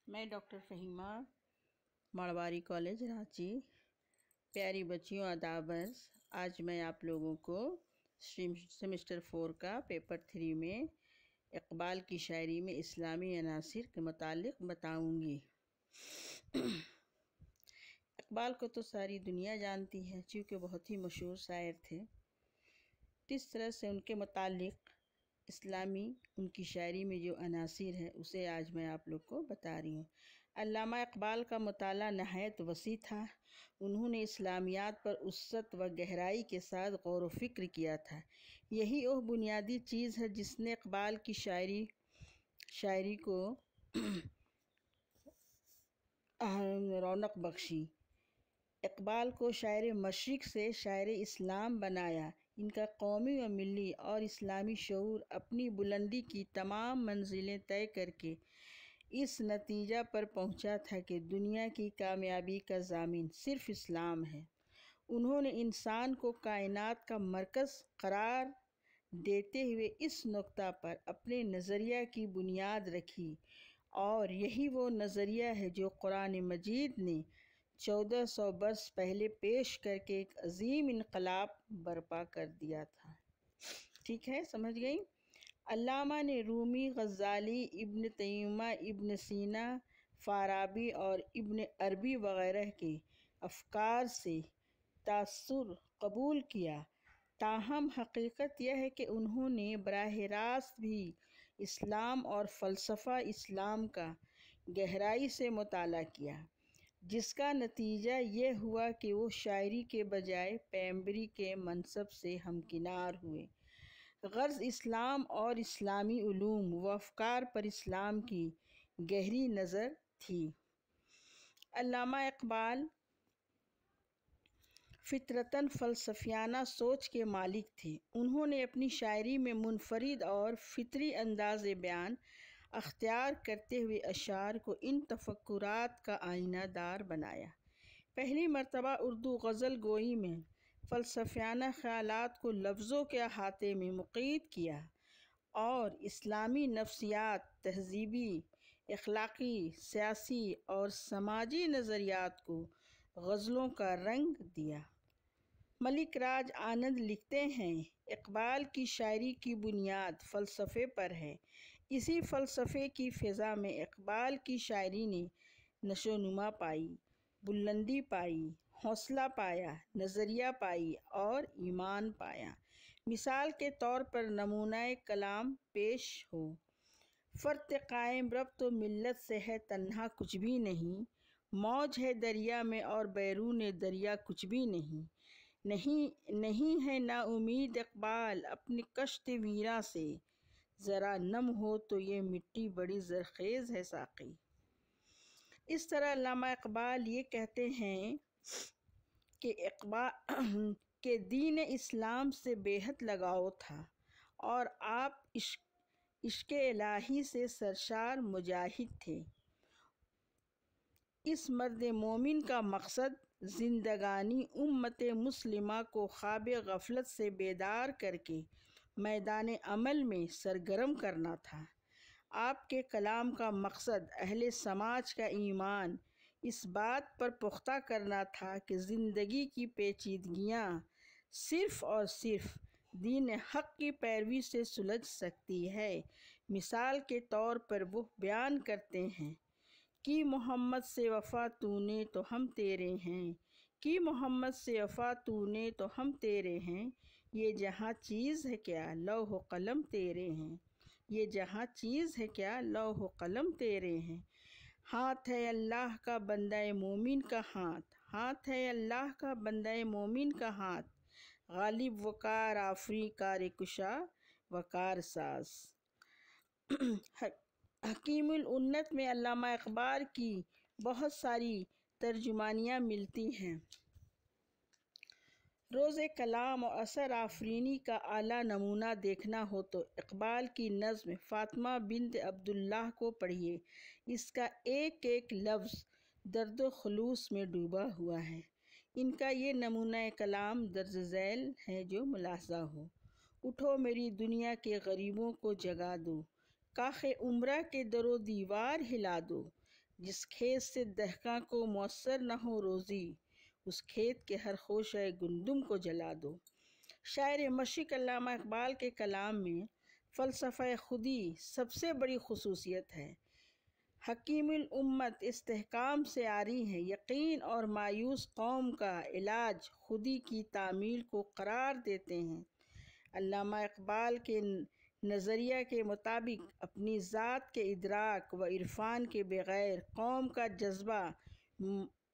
میں doctor Fahima, ماڑواری college Ranchi. پیاری بچیوں، آدابرز، آج میں آپ لوگوں کو سیمسٹر 4 کا پیپر 3 میں اقبال کی شاعری میں اسلامی عناصر کے متعلق بتاؤں گی۔ اقبال کو تو ساری دنیا جانتی ہے چونکہ بہت ہی مشہور شاعر تھے۔ کس طرح سے ان کے متعلق اسلامی ان کی شاعری میں جو عناصر ہے اسے آج میں آپ لوگ کو بتا رہی ہوں۔ علامہ اقبال کا مطالعہ نہایت وسیع تھا۔ انہوں نے اسلامیات پر وسعت و گہرائی کے ساتھ غور و فکر کیا تھا۔ یہی وہ بنیادی چیز ہے جس نے اقبال کی شاعری کو رونق بخشی، اقبال کو شاعر مشرق سے شاعر اسلام بنایا۔ ان کا قومی و ملی اور اسلامی شعور اپنی بلندی کی تمام منزلیں طے کر کے اس نتیجہ پر پہنچا تھا کہ دنیا کی کامیابی کا ضامن صرف اسلام ہے۔ انہوں نے انسان کو کائنات کا مرکز قرار دیتے ہوئے اس نقطہ پر اپنے نظریہ کی بنیاد رکھی، اور یہی وہ نظریہ ہے جو قرآن مجید نے 1400 برس پہلے پیش کر کے ایک عظیم انقلاب برپا کر دیا تھا۔ ٹھیک ہے، سمجھ گئی؟ علامہ نے رومی، غزالی، ابن تیمیہ، ابن سینا، فارابی اور ابن عربی وغیرہ کے افکار سے تاثر قبول کیا، تاہم حقیقت یہ ہے کہ انہوں نے براہ راست بھی اسلام اور فلسفہ اسلام کا گہرائی سے مطالعہ کیا، جس کا نتیجہ یہ ہوا کہ وہ شاعری کے بجائے پیمبری کے منصب سے ہمکنار ہوئے۔ غرض اسلام اور اسلامی علوم و افکار پر اسلام کی گہری نظر تھی۔ علامہ اقبال فطرتاً فلسفیانہ سوچ کے مالک تھے۔ انہوں نے اپنی شاعری میں منفرد اور فطری انداز بیان اختیار کرتے ہوئے اشعار کو ان تفکرات کا آئینہ دار بنایا۔ پہلی مرتبہ اردو غزل گوئی میں فلسفیانہ خیالات کو لفظوں کے احاطے میں مقید کیا اور اسلامی نفسیات، تہذیبی، اخلاقی، سیاسی اور سماجی نظریات کو غزلوں کا رنگ دیا۔ ملک راج آنند لکھتے ہیں، اقبال کی شاعری کی بنیاد فلسفے پر ہے۔ اسی فلسفے کی فضا میں اقبال کی شاعری نے نشو نما پائی، بلندی پائی، حوصلہ پایا، نظریہ پائی اور ایمان پایا۔ مثال کے طور پر نمونہ کلام پیش ہو: فرد قائم ربط و ملت سے ہے تنہا کچھ بھی نہیں، موج ہے دریا میں اور بیرون دریا کچھ بھی نہیں۔ نہیں ہے نا امید اقبال اپنی کشت ویراں سے، ذرا نم ہو تو یہ مٹی بڑی زرخیز ہے ساقی۔ اس طرح علامہ اقبال یہ کہتے ہیں کہ دین اسلام سے بے حد لگاؤ تھا اور آپ عشق الہی سے سرشار مجاہد تھے۔ اس مرد مومن کا مقصد زندگانی امت مسلمہ کو خواب غفلت سے بیدار کر کے میدان عمل میں سرگرم کرنا تھا۔ آپ کے کلام کا مقصد اہل سماج کا ایمان اس بات پر پختہ کرنا تھا کہ زندگی کی پیچیدگیاں صرف اور صرف دین حق کی پیروی سے سلجھ سکتی ہے۔ مثال کے طور پر وہ بیان کرتے ہیں کہ محمد سے وفا تو نے تو ہم تیرے ہیں، کہ محمد سے وفا تو نے تو ہم تیرے ہیں، یہ جہاں چیز ہے کیا لوح و قلم تیرے ہیں، یہ جہاں چیز ہے کیا لوح و قلم تیرے ہیں۔ ہاتھ ہے اللہ کا بندہ مومن کا ہاتھ، ہاتھ ہے اللہ کا بندہ مومن کا ہاتھ، غالب و کار آفری کار کشا و کار ساز۔ حکیم الامت میں علامہ اقبال کی بہت ساری ترجمانیاں ملتی ہیں۔ روز کلام و اثر آفرینی کا اعلیٰ نمونہ دیکھنا ہو تو اقبال کی نظم فاطمہ بنت عبداللہ کو پڑھیے۔ اس کا ایک ایک لفظ درد و خلوص میں ڈوبا ہوا ہے۔ ان کا یہ نمونہ کلام درج ذیل ہے جو ملاحظہ ہو: اٹھو میری دنیا کے غریبوں کو جگا دو، کاخ عمرہ کے در و دیوار ہلا دو، جس کھیت سے دہقاں کو میسر نہ ہو روزی، اس کھیت کے ہر خوشہ گندم کو جلا دو۔ شاعر مشرق علامہ اقبال کے کلام میں فلسفہ خودی سب سے بڑی خصوصیت ہے۔ حکیم الامت استحکام سے عاری ہے، یقین اور مایوس قوم کا علاج خودی کی تعمیل کو قرار دیتے ہیں۔ علامہ اقبال کے نظریہ کے مطابق اپنی ذات کے ادراک و عرفان کے بغیر قوم کا جذبہ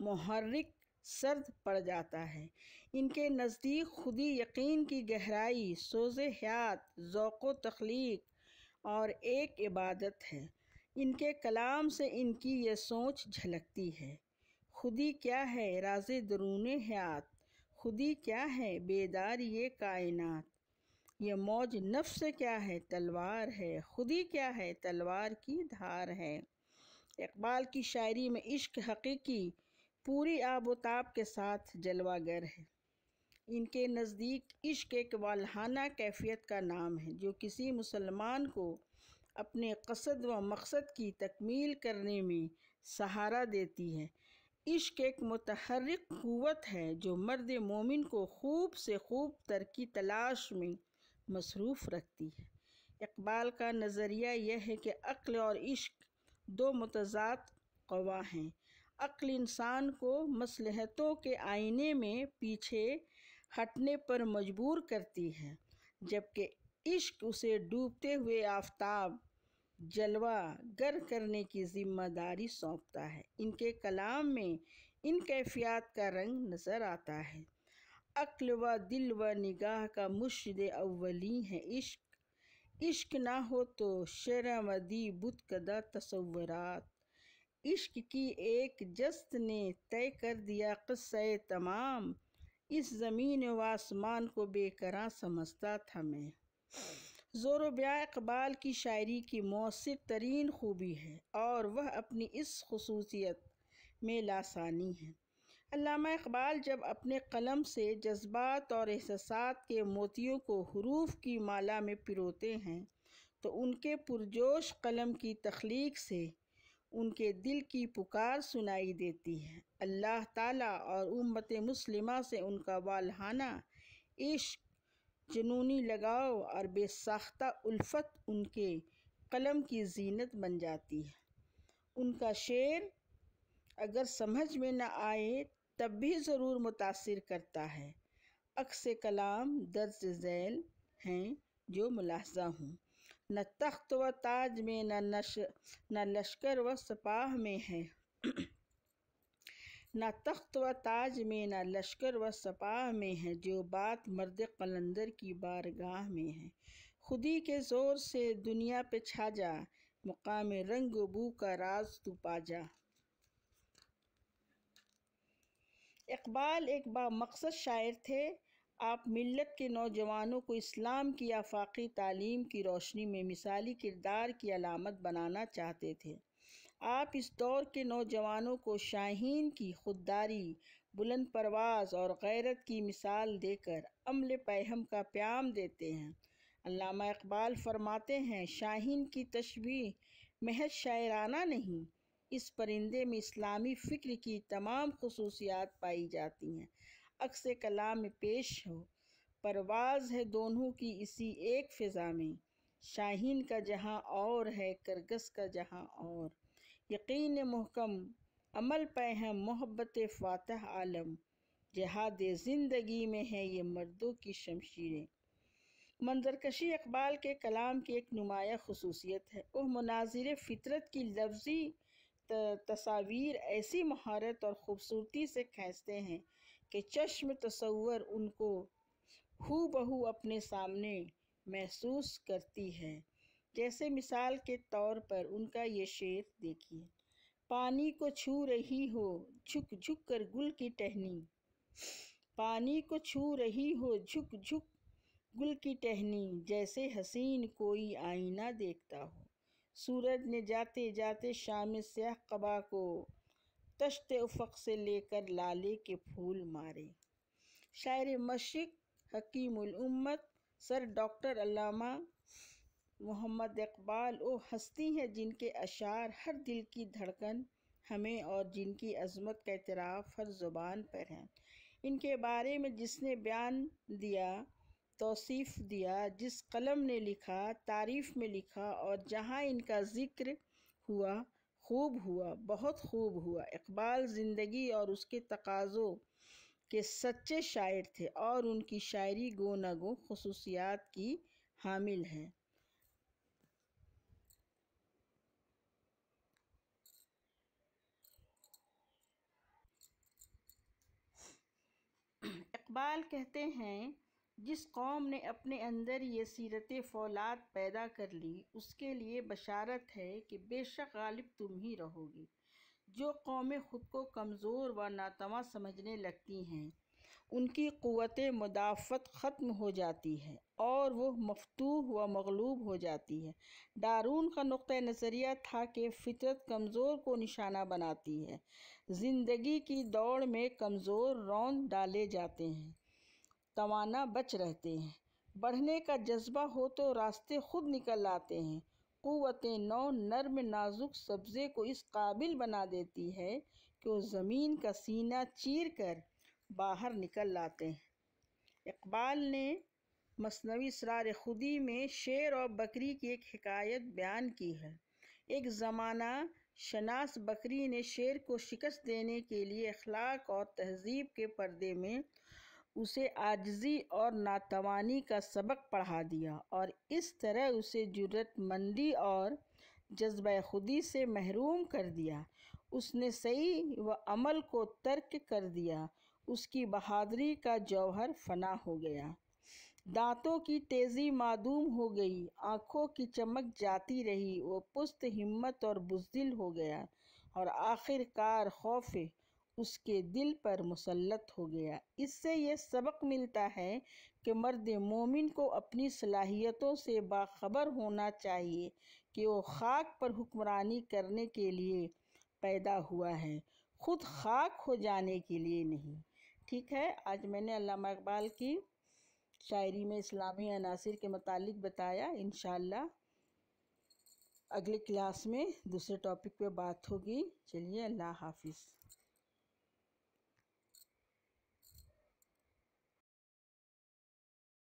محرک سرد پڑ جاتا ہے۔ ان کے نزدیک خودی یقین کی گہرائی، سوز حیات، ذوق و تخلیق اور ایک عبادت ہے۔ ان کے کلام سے ان کی یہ سوچ جھلکتی ہے۔ خودی کیا ہے؟ راز درون حیات۔ خودی کیا ہے؟ بیدار یہ کائنات۔ یہ موج نفس کیا ہے؟ تلوار ہے۔ خودی کیا ہے؟ تلوار کی دھار ہے۔ اقبال کی شاعری میں عشق حقیقی پوری آب و تاب کے ساتھ جلوہ گر ہے۔ ان کے نزدیک عشق ایک والہانہ کیفیت کا نام ہے جو کسی مسلمان کو اپنے قصد و مقصد کی تکمیل کرنے میں سہارا دیتی ہے۔ عشق ایک متحرک قوت ہے جو مرد مومن کو خوب سے خوب تر کی تلاش میں مصروف رکھتی ہے۔ اقبال کا نظریہ یہ ہے کہ عقل اور عشق دو متضاد قوا ہیں۔ عقل انسان کو مصلحتوں کے آئینے میں پیچھے ہٹنے پر مجبور کرتی ہے، جبکہ عشق اسے ڈوبتے ہوئے آفتاب جلوہ گر کرنے کی ذمہ داری سونپتا ہے۔ ان کے کلام میں ان کیفیات کا رنگ نظر آتا ہے۔ عقل و دل و نگاہ کا مرشد اولی ہے عشق۔ عشق نہ ہو تو شرح مدی بت کدہ تصورات۔ عشق کی ایک جست نے طے کر دیا قصہ تمام، اس زمین و آسمان کو بے کراں سمجھتا تھا میں۔ زور و بیاں اقبال کی شاعری کی مؤثر ترین خوبی ہے اور وہ اپنی اس خصوصیت میں لاثانی ہے۔ علامہ اقبال جب اپنے قلم سے جذبات اور احساسات کے موتیوں کو حروف کی مالا میں پروتے ہیں تو ان کے پرجوش قلم کی تخلیق سے ان کے دل کی پکار سنائی دیتی ہے۔ اللہ تعالیٰ اور امت مسلمہ سے ان کا والہانہ عشق، جنونی لگاؤ اور بے ساختہ الفت ان کے قلم کی زینت بن جاتی ہے۔ ان کا شعر اگر سمجھ میں نہ آئے تب بھی ضرور متاثر کرتا ہے۔ عکس کلام درج ذیل ہیں جو ملاحظہ ہوں۔ نہ تخت و تاج میں نہ لشکر و سپاہ میں ہے نہ تخت و تاج میں نہ لشکر و سپاہ میں ہے، جو بات مرد قلندر کی بارگاہ میں ہے۔ خودی کے زور سے دنیا پہ چھا جا، مقام رنگ و بو کا راز تو پا جا۔ اقبال ایک بامقصد شاعر تھے۔ آپ ملت کے نوجوانوں کو اسلام کی آفاقی تعلیم کی روشنی میں مثالی کردار کی علامت بنانا چاہتے تھے۔ آپ اس دور کے نوجوانوں کو شاہین کی خودداری، بلند پرواز اور غیرت کی مثال دے کر عمل پیہم کا پیام دیتے ہیں۔ علامہ اقبال فرماتے ہیں، شاہین کی تشبیہ محض شاعرانہ نہیں، اس پرندے میں اسلامی فکر کی تمام خصوصیات پائی جاتی ہیں۔ عکس کلام میں پیش ہو، پرواز ہے دونوں کی اسی ایک فضا میں، شاہین کا جہاں اور ہے کرگس کا جہاں اور۔ یقین محکم، عمل پیہم، محبت فاتح عالم، جہاد زندگی میں ہے یہ مردوں کی شمشیریں۔ منظرکشی اقبال کے کلام کی ایک نمایاں خصوصیت ہے۔ وہ مناظر فطرت کی لفظی تصاویر ایسی مہارت اور خوبصورتی سے کھینچتے ہیں کہ چشم تصور ان کو ہو بہو اپنے سامنے محسوس کرتی ہے۔ جیسے مثال کے طور پر ان کا یہ شعر دیکھیے: پانی کو چھو رہی ہو جھک جھک کر گل کی ٹہنی، پانی کو چھو رہی ہو جھک جھک گل کی ٹہنی، جیسے حسین کوئی آئینہ دیکھتا ہو۔ سورج نے جاتے جاتے شام سیاہ قبا کو طشت افق سے لے کر لالے کے پھول مارے۔ شاعر مشرق، حکیم الامت، سر ڈاکٹر علامہ محمد اقبال وہ ہستی ہیں جن کے اشعار ہر دل کی دھڑکن ہمیں اور جن کی عظمت کا اعتراف ہر زبان پر ہے۔ ان کے بارے میں جس نے بیان دیا، توصیف دیا، جس قلم نے لکھا، تعریف میں لکھا، اور جہاں ان کا ذکر ہوا، خوب ہوا، بہت خوب ہوا۔ اقبال زندگی اور اس کے تقاضوں کے سچے شاعر تھے اور ان کی شاعری گو نہ گو خصوصیات کی حامل ہے۔ اقبال کہتے ہیں، جس قوم نے اپنے اندر یہ سیرت فولاد پیدا کر لی، اس کے لیے بشارت ہے کہ بے شک غالب تم ہی رہو گی۔ جو قومیں خود کو کمزور و ناتواں سمجھنے لگتی ہیں، ان کی قوت مدافعت ختم ہو جاتی ہے اور وہ مفتوح و مغلوب ہو جاتی ہے۔ ڈارون کا نقطۂ نظریہ تھا کہ فطرت کمزور کو نشانہ بناتی ہے۔ زندگی کی دوڑ میں کمزور روند ڈالے جاتے ہیں، توانا بچ رہتے ہیں۔ بڑھنے کا جذبہ ہو تو راستے خود نکل آتے ہیں۔ قوت نو نرم نازک سبزے کو اس قابل بنا دیتی ہے کہ وہ زمین کا سینہ چیر کر باہر نکل آتے ہیں۔ اقبال نے مثنوی اسرار خودی میں شیر اور بکری کی ایک حکایت بیان کی ہے۔ ایک زمانہ شناس بکری نے شیر کو شکست دینے کے لیے اخلاق اور تہذیب کے پردے میں اسے عاجزی اور ناتوانی کا سبق پڑھا دیا اور اس طرح اسے جرأت مندی اور جذبہ خودی سے محروم کر دیا۔ اس نے صحیح و عمل کو ترک کر دیا، اس کی بہادری کا جوہر فنا ہو گیا۔ دانتوں کی تیزی معدوم ہو گئی، آنکھوں کی چمک جاتی رہی، وہ پست ہمت اور بزدل ہو گیا اور آخر کار خوف اس کے دل پر مسلط ہو گیا۔ اس سے یہ سبق ملتا ہے کہ مرد مومن کو اپنی صلاحیتوں سے باخبر ہونا چاہیے کہ وہ خاک پر حکمرانی کرنے کے لیے پیدا ہوا ہے، خود خاک ہو جانے کے لیے نہیں۔ ٹھیک ہے، آج میں نے علامہ اقبال کی شاعری میں اسلامی عناصر کے متعلق بتایا۔ انشاءاللہ اگلے کلاس میں دوسرے ٹاپک پہ بات ہوگی۔ چلیے، اللہ حافظ۔